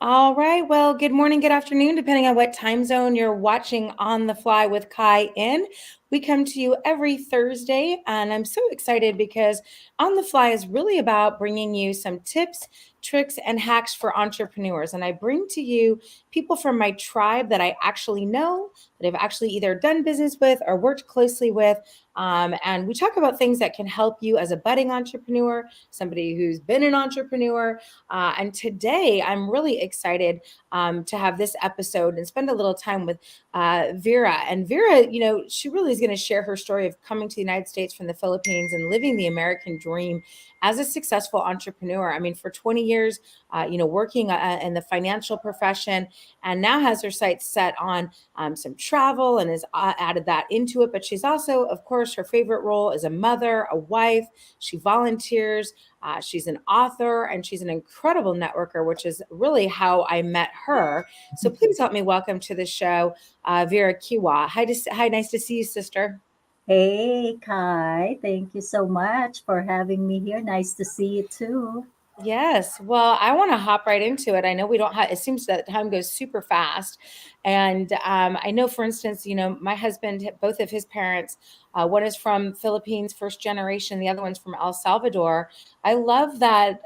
All right. Well, good morning, good afternoon, depending on what time zone you're watching On the Fly with Kai in. We come to you every Thursday, and I'm so excited because On the Fly is really about bringing you some tips, tricks, and hacks for entrepreneurs. And I bring to you people from my tribe that I actually know, that I've actually either done business with or worked closely with. And we talk about things that can help you as a budding entrepreneur, somebody who's been an entrepreneur, and today I'm really excited to have this episode and spend a little time with Vera. And Vera, she really is going to share her story of coming to the United States from the Philippines and living the American dream as a successful entrepreneur. I mean, for 20 years, working in the financial profession, and now has her sights set on some travel and has added that into it. But she's also, of course, her favorite role is a mother, a wife. She volunteers. She's an author and she's an incredible networker, which is really how I met her. So please help me welcome to the show, Vera Quiwa. Hi, nice to see you, sister. Hey, Kai. Thank you so much for having me here. Nice to see you too. Yes. Well, I want to hop right into it. I know we don't have, it seems that time goes super fast. And I know, for instance, my husband, both of his parents, one is from Philippines, first generation, the other one's from El Salvador. I love that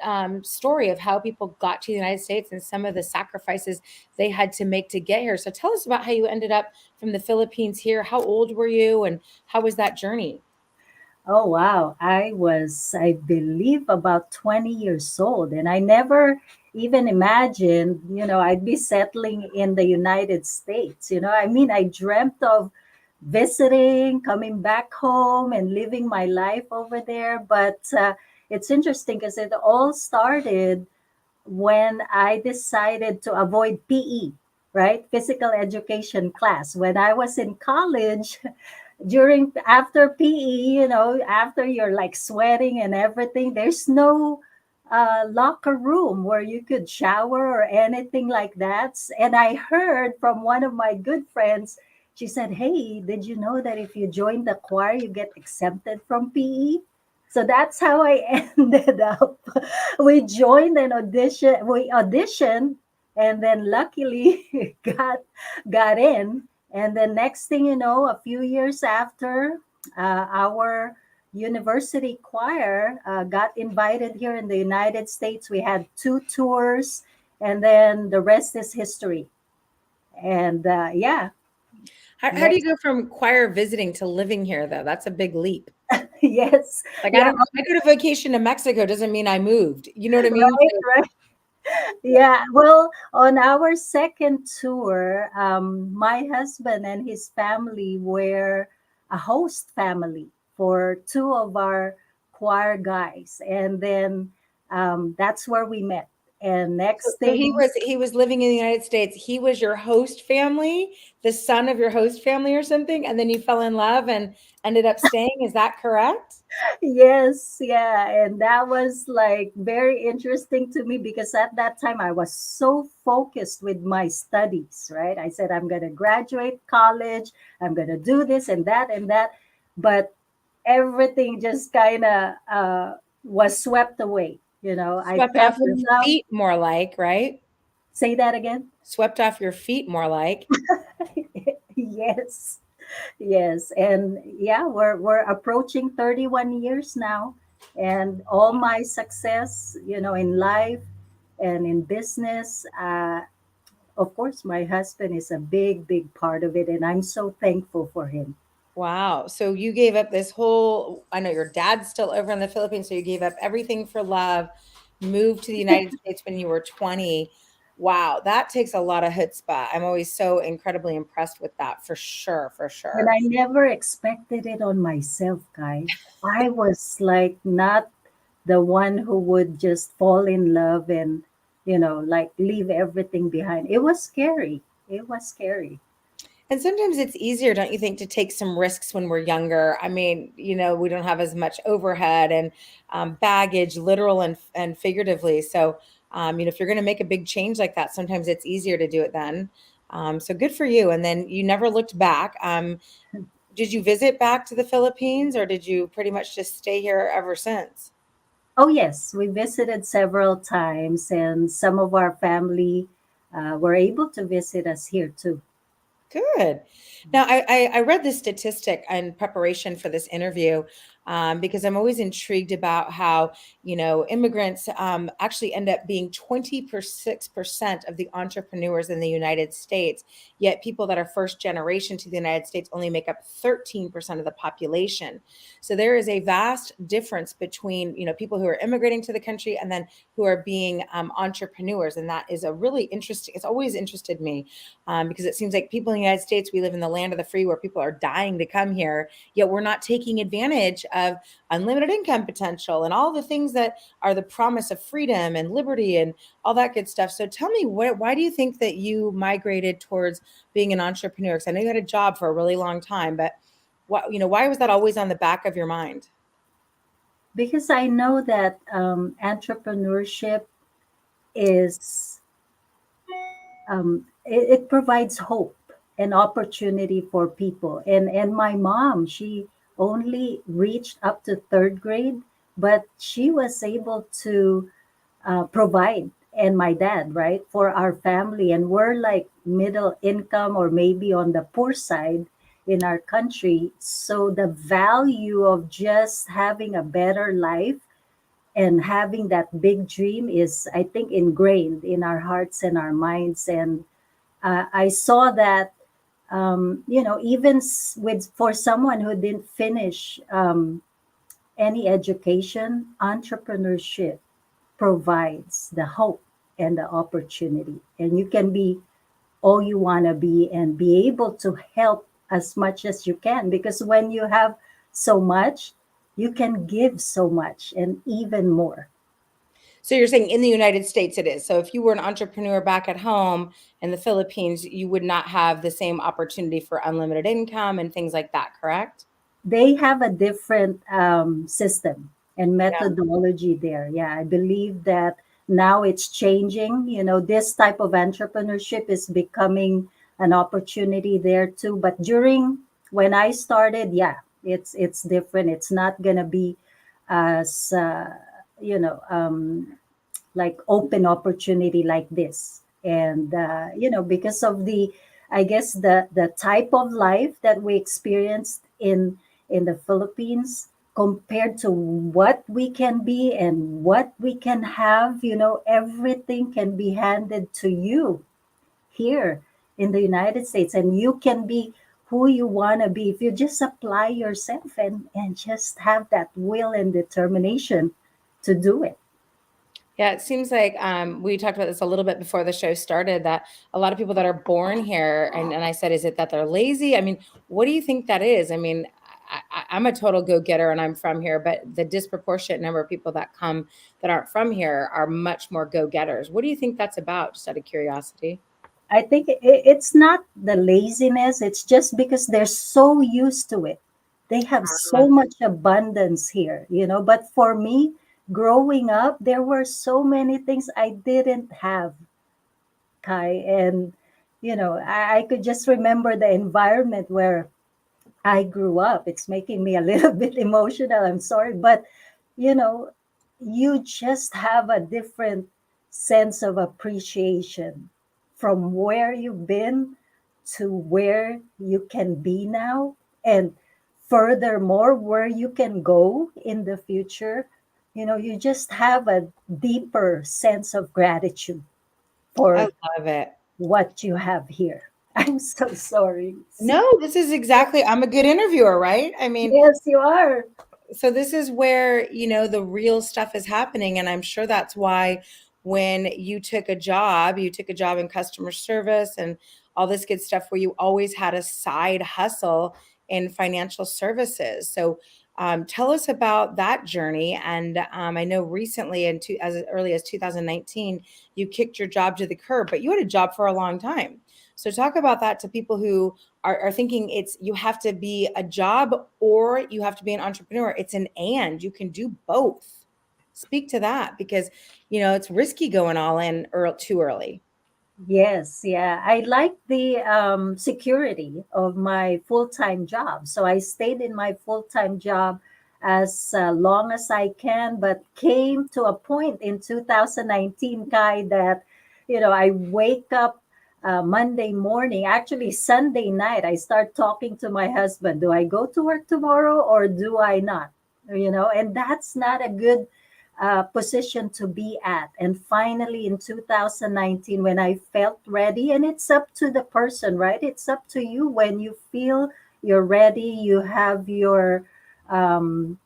story of how people got to the United States and some of the sacrifices they had to make to get here. So tell us about how you ended up from the Philippines here. How old were you and how was that journey? Oh, wow. I believe, about 20 years old, and I never even imagined, I'd be settling in the United States. I mean, I dreamt of visiting, coming back home, and living my life over there. But it's interesting because it all started when I decided to avoid PE, right? Physical education class. When I was in college, during after PE, after you're like sweating and everything, there's no locker room where you could shower or anything like that. And I heard from one of my good friends, she said, "Hey, did you know that if you join the choir, you get exempted from PE?" So that's how I ended up. We auditioned, and then luckily got in. And then next thing you know, a few years after, our university choir got invited here in the United States. We had two tours, and then the rest is history. And yeah, How do you next, go from choir visiting to living here, though? That's a big leap. yes, Like, I yeah, don't I go to vacation to Mexico doesn't mean I moved. You know what I mean? right, right. Yeah, well, on our second tour, my husband and his family were a host family for two of our choir guys, and then that's where we met. And So next so he thing, was he was living in the United States. He was your host family, the son of your host family or something, and then you fell in love and ended up staying. Is that correct? yes, yeah, and that was like very interesting to me because at that time I was so focused with my studies, right? I said, I'm going to graduate college, I'm going to do this and that. But everything just kind of was swept away. I Swept fell off your in love. feet more like, right? Say that again. Swept off your feet more like. Yes, yes, and yeah, we're approaching 31 years now, and all my success, in life and in business. Of course, my husband is a big, big part of it, and I'm so thankful for him. Wow. So you gave up this whole, I know your dad's still over in the Philippines, so you gave up everything for love, moved to the United States when you were 20. Wow, that takes a lot of chutzpah. I'm always so incredibly impressed with that, for sure, for And sure. I never expected it on myself, Kai. I was like not the one who would just fall in love and, like leave everything behind. It was scary. It was scary. And sometimes it's easier, don't you think, to take some risks when we're younger? I mean, we don't have as much overhead and baggage, literal and figuratively. So, if you're going to make a big change like that, sometimes it's easier to do it then. So good for you. And then you never looked back. Did you visit back to the Philippines or did you pretty much just stay here ever since? Oh, yes, we visited several times, and some of our family. were able to visit us here too. Good. Now, I read this statistic in preparation for this interview because I'm always intrigued about how, immigrants actually end up being 26% of the entrepreneurs in the United States, yet people that are first generation to the United States only make up 13% of the population. So there is a vast difference between, people who are immigrating to the country and then who are being entrepreneurs. And that is a really interesting, it's always interested me because it seems like people in the United States, we live in the land of the free where people are dying to come here, yet we're not taking advantage of unlimited income potential and all the things that are the promise of freedom and liberty and all that good stuff. So tell me, why do you think that you migrated towards being an entrepreneur? Because I know you had a job for a really long time, but why was that always on the back of your mind? Because I know that entrepreneurship is it provides hope and opportunity for people. And my mom, she only reached up to third grade, but she was able to provide, and my dad, right, for our family. And we're like middle income or maybe on the poor side in our country. So the value of just having a better life and having that big dream is, I think, ingrained in our hearts and our minds. And I saw that, even with for someone who didn't finish any education, entrepreneurship provides the hope and the opportunity. And you can be all you want to be and be able to help as much as you can. Because when you have so much, you can give so much and even more. So you're saying in the United States it is. So if you were an entrepreneur back at home in the Philippines, you would not have the same opportunity for unlimited income and things like that, correct? They have a different system and Yeah. methodology there. Yeah, I believe that now it's changing. This type of entrepreneurship is becoming an opportunity there too. But during when I started, yeah, it's different. It's not gonna be as you know like open opportunity like this. And because of the, I guess, the type of life that we experienced in the Philippines compared to what we can be and what we can have, everything can be handed to you here in the United States, and you can be who you want to be if you just apply yourself and just have that will and determination to do it. Yeah, it seems like we talked about this a little bit before the show started that a lot of people that are born here, and I said, is it that they're lazy? I mean, what do you think that is? I mean, I'm a total go-getter and I'm from here, but the disproportionate number of people that come that aren't from here are much more go-getters. What do you think that's about, just out of curiosity? I think it's not the laziness, it's just because they're so used to it. They have so much abundance here, But for me, growing up, there were so many things I didn't have, Kai. And, I could just remember the environment where I grew up. It's making me a little bit emotional. I'm sorry. But, you know, you just have a different sense of appreciation from where you've been to where you can be now. And furthermore, where you can go in the future. You just have a deeper sense of gratitude I for love it. what you have here. I'm so sorry. No, this is exactly, I'm a good interviewer, right? I mean, Yes, you are. so this is where, the real stuff is happening. And I'm sure that's why when you took a job in customer service and all this good stuff where you always had a side hustle in financial services. So tell us about that journey. And I know recently, as early as 2019, you kicked your job to the curb, but you had a job for a long time. So talk about that to people who are thinking it's you have to be a job or you have to be an entrepreneur. It's an and you can do both. Speak to that because it's risky going all in too early. Yes, yeah. I like the security of my full time job. So I stayed in my full time job as long as I can, but came to a point in 2019, Kai, that, I wake up Monday morning, actually Sunday night, I start talking to my husband. Do I go to work tomorrow or do I not? And that's not a good position to be at. And finally, in 2019, when I felt ready, and it's up to the person, right? It's up to you when you feel you're ready, you have your um,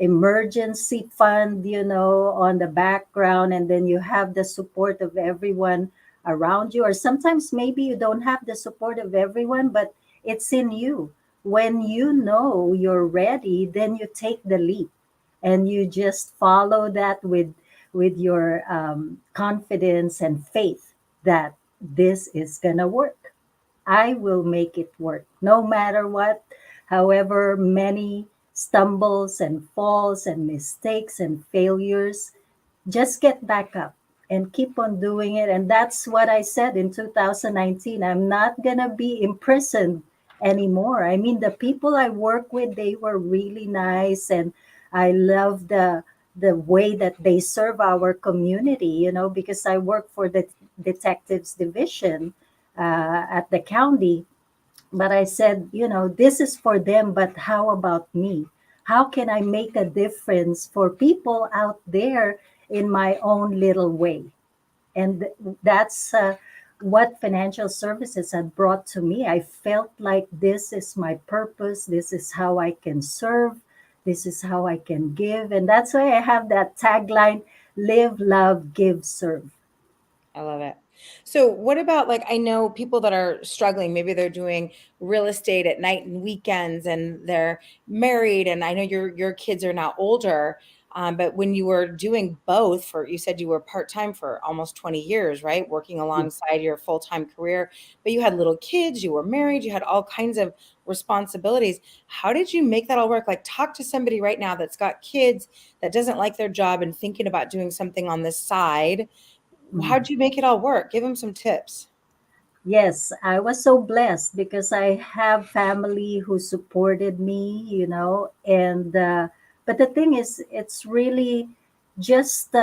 emergency fund, on the background, and then you have the support of everyone around you. Or sometimes maybe you don't have the support of everyone, but it's in you. When you know you're ready, then you take the leap and you just follow that with your confidence and faith that this is gonna work. I will make it work no matter what, however many stumbles and falls and mistakes and failures. Just get back up and keep on doing it. And that's what I said in 2019. I'm not going to be imprisoned anymore. I mean, the people I work with, they were really nice. And I love the way that they serve our community, because I work for the detectives division at the county. But I said, this is for them, but how about me? How can I make a difference for people out there in my own little way? And that's what financial services had brought to me. I felt like this is my purpose. This is how I can serve. This is how I can give. And that's why I have that tagline: live, love, give, serve. I love it. So, what about like I know people that are struggling, maybe they're doing real estate at night and weekends and they're married and I know your kids are now older. But when you were doing both for you said you were part-time for almost 20 years, right? Working alongside your full-time career, but you had little kids, you were married, you had all kinds of responsibilities. How did you make that all work? Like talk to somebody right now that's got kids that doesn't like their job and thinking about doing something on the side. Mhm. How'd you make it all work? Give them some tips. Yes, I was so blessed because I have family who supported me, and but the thing is, it's really just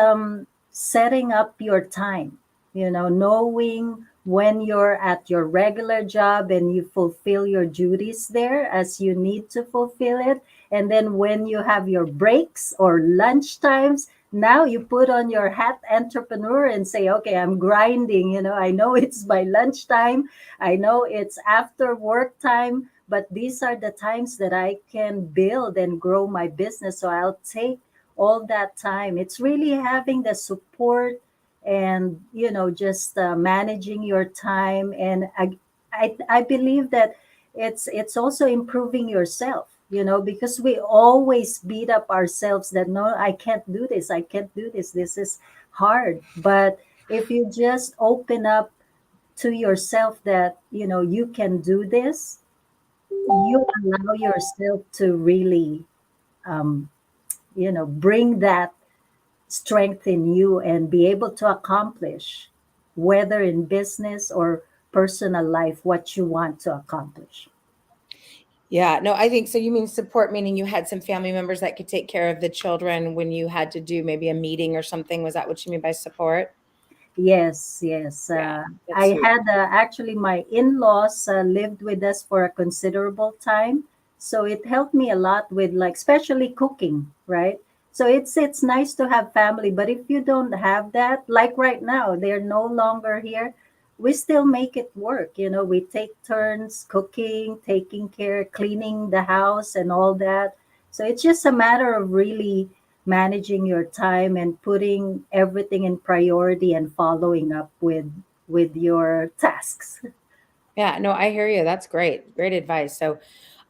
setting up your time, knowing when you're at your regular job and you fulfill your duties there as you need to fulfill it. And then when you have your breaks or lunch times, now you put on your hat entrepreneur and say, okay, I'm grinding. I know it's by lunchtime, I know it's after work time, but these are the times that I can build and grow my business. So I'll take all that time. It's really having the support and just managing your time. And I believe that it's also improving yourself, because we always beat up ourselves that no, I can't do this, I can't do this, this is hard. But if you just open up to yourself that you can do this, you allow yourself to really um, bring that strength in you and be able to accomplish, whether in business or personal life, what you want to accomplish. Yeah, no, I think so. You mean support, meaning you had some family members that could take care of the children when you had to do maybe a meeting or something. Was that what you mean by support? Yes, yes. Yeah, that's I sweet. had actually my in laws lived with us for a considerable time. So it helped me a lot with, like, especially cooking, right? So it's nice to have family, but if you don't have that, like right now, they're no longer here, we still make it work. We take turns cooking, taking care, cleaning the house and all that. So it's just a matter of really managing your time and putting everything in priority and following up with your tasks. Yeah, no, I hear you. That's great. Great advice. So,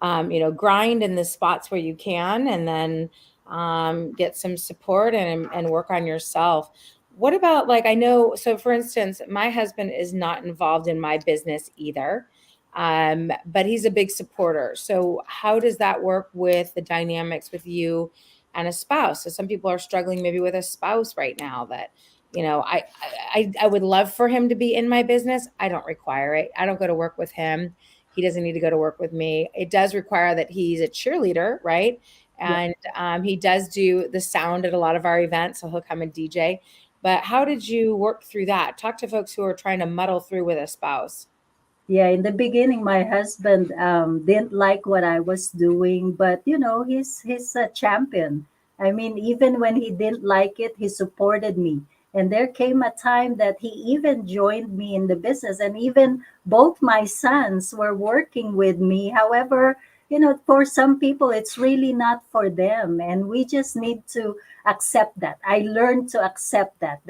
grind in the spots where you can and then get some support and work on yourself. What about like I know, so for instance, my husband is not involved in my business either. But he's a big supporter. So how does that work with the dynamics with you and a spouse? So some people are struggling maybe with a spouse right now that I would love for him to be in my business. I don't require it. I don't go to work with him. He doesn't need to go to work with me. It does require that he's a cheerleader, right? Yeah. And he does do the sound at a lot of our events, so he'll come and DJ. But how did you work through that? Talk to folks who are trying to muddle through with a spouse. Yeah, in the beginning, my husband didn't like what I was doing, but he's a champion. I mean, even when he didn't like it, he supported me. And there came a time that he even joined me in the business, and even both my sons were working with me. However, for some people, it's really not for them, and we just need to accept that. I learned to accept that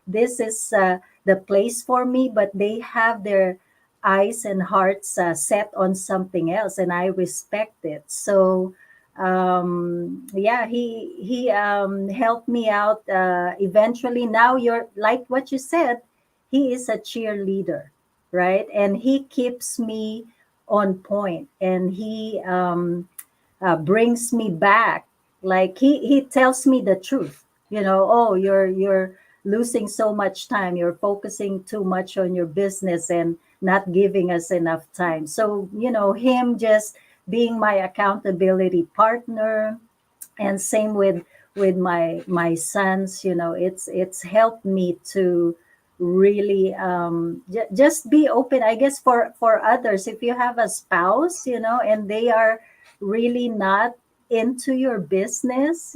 this is the place for me, but they have their eyes and hearts set on something else, and I respect it. So yeah, he helped me out eventually. Now, you're like what you said, he is a cheerleader, right? And he keeps me on point, and he brings me back. Like he tells me the truth. Oh, you're losing so much time. You're focusing too much on your business and not giving us enough time. So him just being my accountability partner, and same with my sons. It's helped me to really just be open, I guess, for others. If you have a spouse, and they are really not into your business,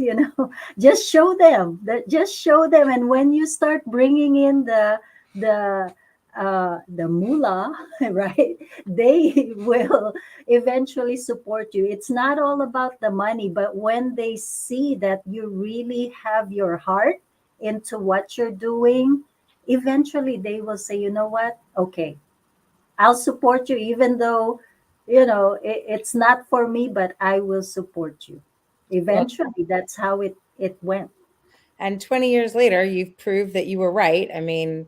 just show them. And when you start bringing in the the moolah, right, they will eventually support you. It's not all about the money, but when they see that you really have your heart into what you're doing, eventually they will say, you know what? Okay, I'll support you, even though, it's not for me, but I will support you. Well, Eventually, that's how it went. and 20 years later, you've proved that you were right. I mean,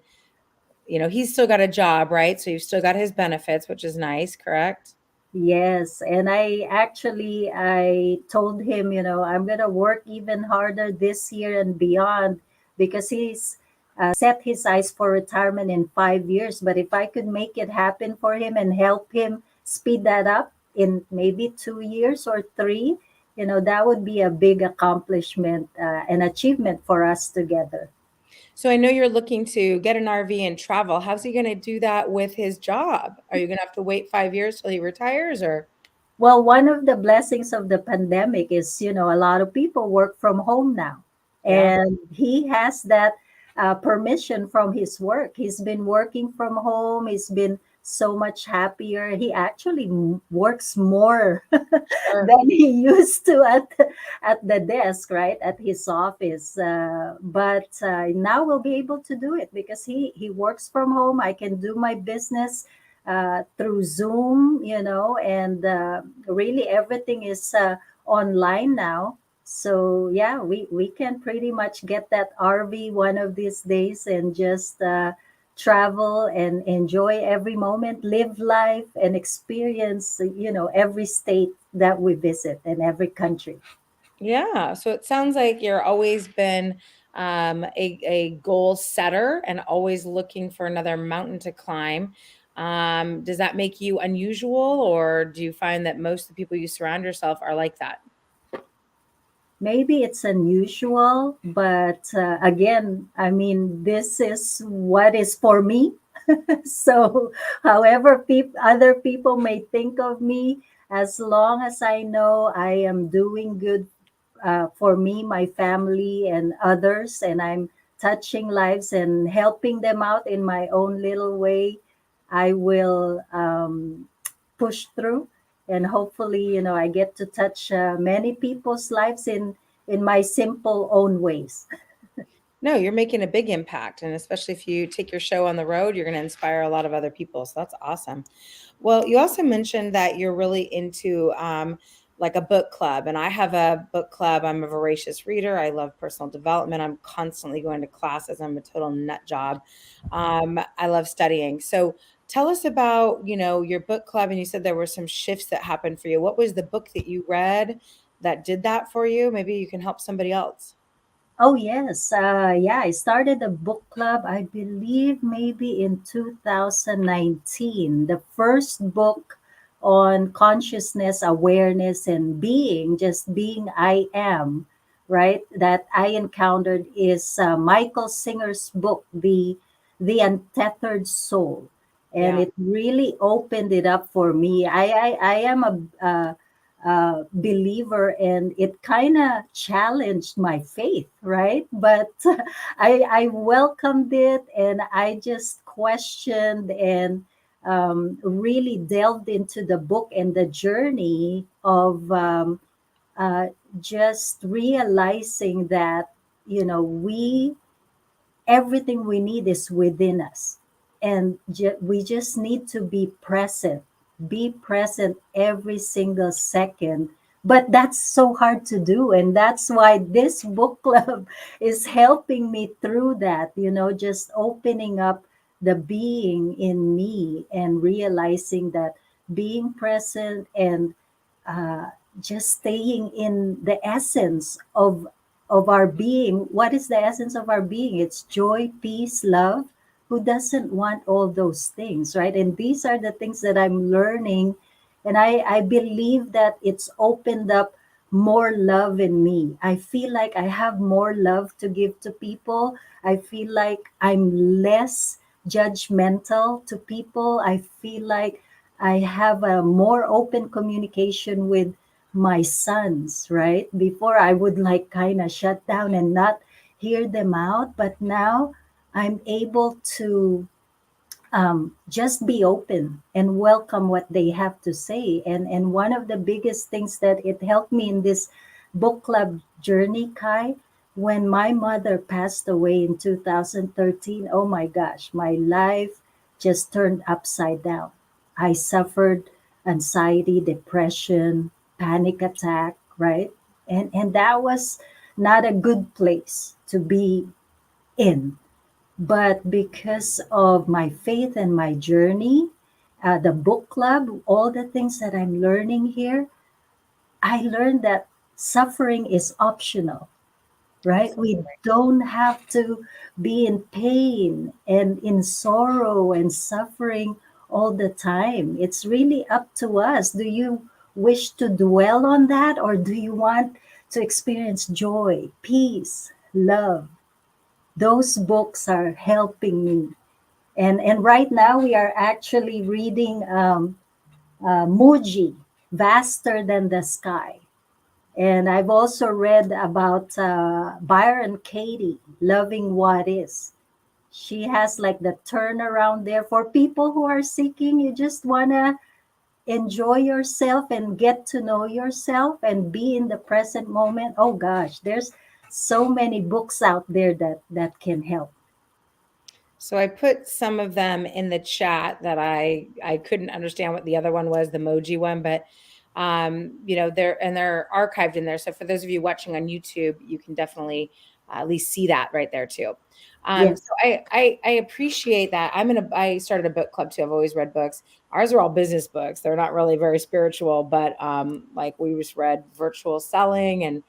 he's still got a job, right? So you've still got his benefits, which is nice, correct? Yes, and I told him, I'm gonna work even harder this year and beyond, because he's set his eyes for retirement in 5 years. But if I could make it happen for him and help him speed that up in maybe 2 years or three, that would be a big accomplishment, and achievement for us together. So I know you're looking to get an RV and travel. How's he going to do that with his job? Are you going to have to wait 5 years till he retires, or? Well, one of the blessings of the pandemic is, a lot of people work from home now. Yeah. And he has that permission from his work. He's been working from home. He's been so much happier. He actually works more Sure. than he used to at the desk, right, at his office. But now we'll be able to do it because he works from home. I can do my business through Zoom, and really everything is online now. So yeah, we can pretty much get that RV one of these days and just travel and enjoy every moment, live life, and experience, every state that we visit and every country. Yeah. So it sounds like you're always been a goal setter and always looking for another mountain to climb. Does that make you unusual, or do you find that most of the people you surround yourself are like that? Maybe it's unusual, but again, I mean, this is what is for me. So, however, other people may think of me, as long as I know I am doing good for me, my family, and others, and I'm touching lives and helping them out in my own little way, I will push through. And hopefully, I get to touch many people's lives in my simple own ways. No, you're making a big impact. And especially if you take your show on the road, you're going to inspire a lot of other people. So that's awesome. Well, you also mentioned that you're really into like a book club. And I have a book club. I'm a voracious reader. I love personal development. I'm constantly going to classes. I'm a total nut job. I love studying. So tell us about, your book club. And you said there were some shifts that happened for you. What was the book that you read that did that for you? Maybe you can help somebody else. Oh, yes. Yeah, I started a book club, I believe, maybe in 2019. The first book on consciousness, awareness, and being, just being I am, right, that I encountered is Michael Singer's book, The Untethered Soul. And Yeah. it really opened it up for me. I am a believer, and it kind of challenged my faith, right? But I welcomed it, and I just questioned and really delved into the book and the journey of uh, just realizing that, we everything we need is within us, and we just need to be present every single second. But that's so hard to do, and that's why this book club is helping me through that, just opening up the being in me and realizing that being present and uh, just staying in the essence of our being. What is the essence of our being? It's joy, peace, love. Who doesn't want all those things, right? And these are the things that I'm learning. And I believe that it's opened up more love in me. I feel like I have more love to give to people. I feel like I'm less judgmental to people. I feel like I have a more open communication with my sons, right? Before I would like kind of shut down and not hear them out, but now I'm able to just be open and welcome what they have to say. And one of the biggest things that it helped me in this book club journey, Kai, when my mother passed away in 2013, oh my gosh, my life just turned upside down. I suffered anxiety, depression, panic attack, right? And that was not a good place to be in. But because of my faith and my journey, the book club, all the things that I'm learning here, I learned that suffering is optional, right? We Absolutely. don't have to be in pain and in sorrow and suffering all the time. It's really up to us. Do you wish to dwell on that, or do you want to experience joy, peace, love? Those books are helping me. And right now we are actually reading Muji, Vaster Than the Sky. And I've also read about Byron Katie, Loving What Is. She has like the turnaround there for people who are seeking. You just want to enjoy yourself and get to know yourself and be in the present moment. Oh gosh, there's so many books out there that can help. So I put some of them in the chat that I couldn't understand what the other one was, the emoji one, but they're archived in there. So for those of you watching on YouTube, you can definitely at least see that right there too. So Yes. I appreciate that. I started a book club too. I've always read books. Ours are all business books. They're not really very spiritual, but like we just read Virtual Selling, and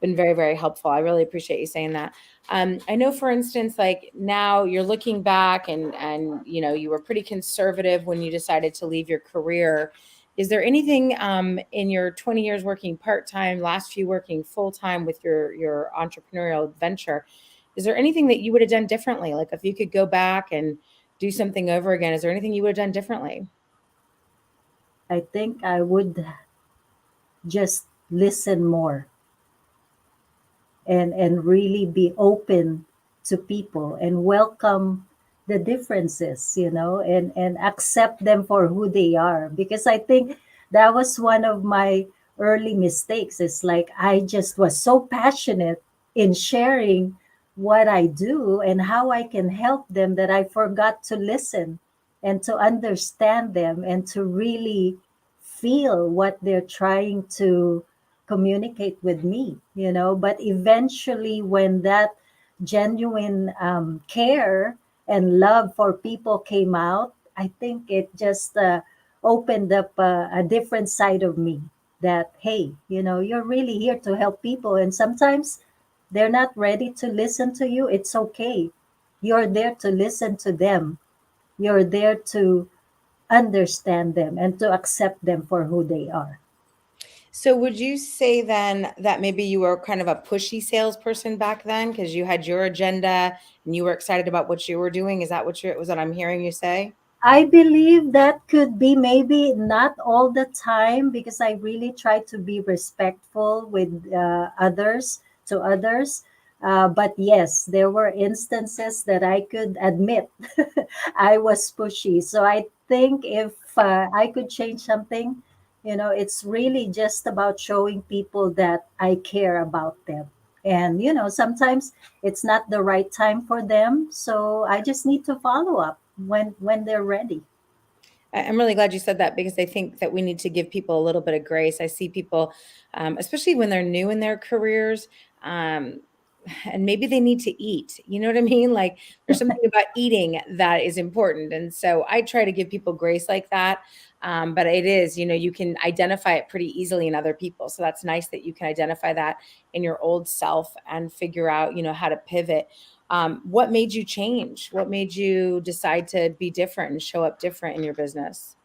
been very, very helpful. I really appreciate you saying that. I know, for instance, like now you're looking back, and you were pretty conservative when you decided to leave your career. Is there anything in your 20 years working part time, last few working full time with your entrepreneurial venture? Is there anything that you would have done differently? Like if you could go back and do something over again, is there anything you would have done differently? I think I would just listen more and really be open to people and welcome the differences, and accept them for who they are. Because I think that was one of my early mistakes. It's like I just was so passionate in sharing what I do and how I can help them that I forgot to listen and to understand them and to really feel what they're trying to communicate with me, but eventually when that genuine care and love for people came out, I think it just opened up a different side of me, that hey, you're really here to help people, and sometimes they're not ready to listen to you. It's okay. You're there to listen to them. You're there to understand them and to accept them for who they are. So would you say then that maybe you were kind of a pushy salesperson back then because you had your agenda and you were excited about what you were doing? Is that what I'm hearing you say? I believe that could be, maybe not all the time, because I really try to be respectful with others. But yes, there were instances that I could admit I was pushy. So I think if I could change something, it's really just about showing people that I care about them. And, sometimes it's not the right time for them. So I just need to follow up when they're ready. I'm really glad you said that because I think that we need to give people a little bit of grace. I see people, especially when they're new in their careers, um, and maybe they need to eat. You know what I mean? Like there's something about eating that is important. And so I try to give people grace like that. But it is, you can identify it pretty easily in other people. So that's nice that you can identify that in your old self and figure out, how to pivot. What made you change? What made you decide to be different and show up different in your business?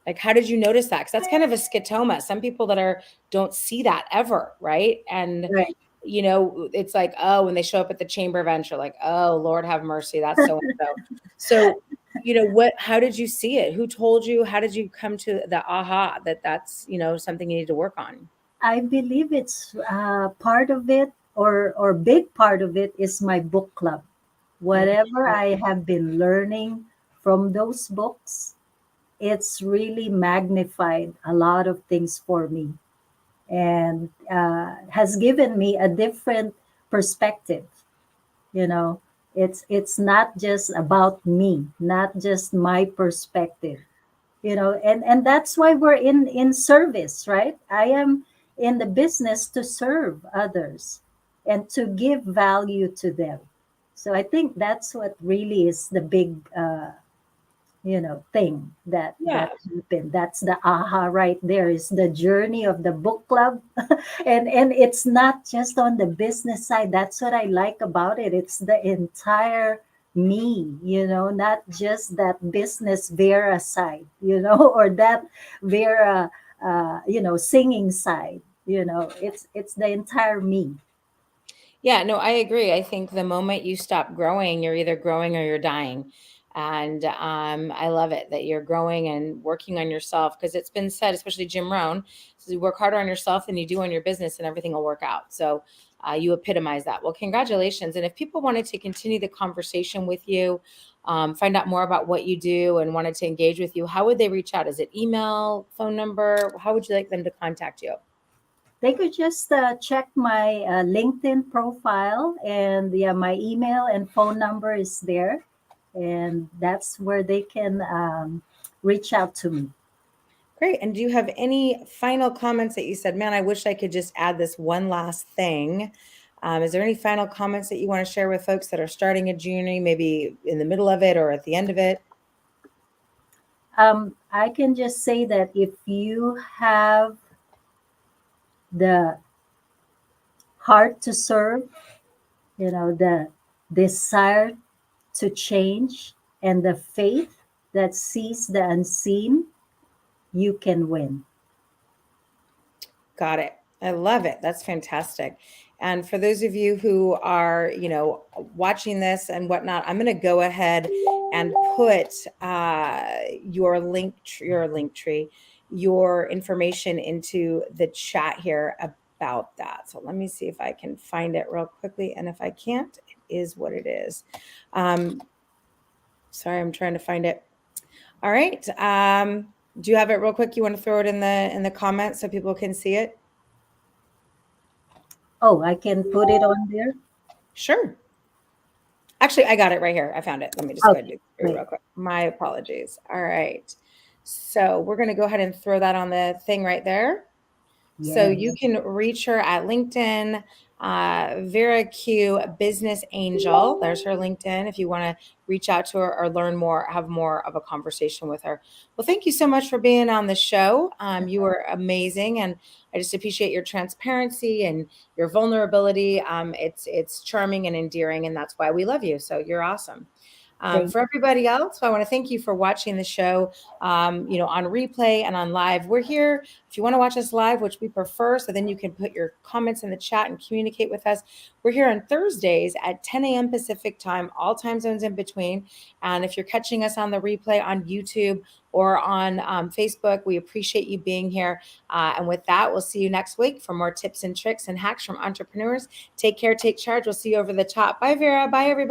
Like, how did you notice that? Because that's kind of a scotoma. Some people that don't see that ever, right? And Right. it's like, oh, when they show up at the chamber event, you're like, oh, Lord have mercy, that's so and so. So, how did you see it? Who told you? How did you come to the aha that that's something you need to work on? I believe it's part of it, or big part of it is my book club. Whatever Mhm. I have been learning from those books, it's really magnified a lot of things for me, and has given me a different perspective. You know, it's not just about me, not just my perspective. And that's why we're in service, right? I am in the business to serve others and to give value to them. So I think that's what really is the big thing that Yeah. happened. That's the aha right there, is the journey of the book club. And it's not just on the business side. That's what I like about it. It's the entire me, not just that business Vera side, or that Vera singing side. It's the entire me. Yeah, no, I agree. I think the moment you stop growing, you're either growing or you're dying. And I love it that you're growing and working on yourself because it's been said, especially Jim Rohn, says you work harder on yourself than you do on your business and everything will work out. So you epitomize that. Well, congratulations. And if people wanted to continue the conversation with you, find out more about what you do and wanted to engage with you, how would they reach out? Is it email, phone number? How would you like them to contact you? They could just check my LinkedIn profile, and yeah, my email and phone number is there, and that's where they can reach out to me. Great. And do you have any final comments that you said, man, I wish I could just add this one last thing? Is there any final comments that you want to share with folks that are starting a journey, maybe in the middle of it or at the end of it? I can just say that if you have the heart to serve, the desire to change, and the faith that sees the unseen, you can win. Got it. I love it. That's fantastic. And for those of you who are, watching this and whatnot, I'm going to go ahead and put your link tree, your information into the chat here about that. So let me see if I can find it real quickly. And if I can't, it is what it is. Um, Sorry, I'm trying to find it. All right. Do you have it real quick? You want to throw it in the comments so people can see it? Oh, I can put it on there. Sure. Actually, I got it right here. I found it. Let me just go ahead Okay, and do it great. real quick. My apologies. All right. So we're going to go ahead and throw that on the thing right there. So you Yes. can reach her at LinkedIn, Vera Q Business Angel. There's her LinkedIn if you want to reach out to her or learn more, have more of a conversation with her. Well, thank you so much for being on the show. You were amazing, and I just appreciate your transparency and your vulnerability. It's charming and endearing, and that's why we love you. So you're awesome. Thank For everybody else, I want to thank you for watching the show, on replay and on live. We're here if you want to watch us live, which we prefer, so then you can put your comments in the chat and communicate with us. We're here on Thursdays at 10 a.m. Pacific time, all time zones in between. And if you're catching us on the replay on YouTube or on Facebook, we appreciate you being here. And with that, we'll see you next week for more tips and tricks and hacks from entrepreneurs. Take care, take charge. We'll see you over the top. Bye, Vera. Bye, everybody.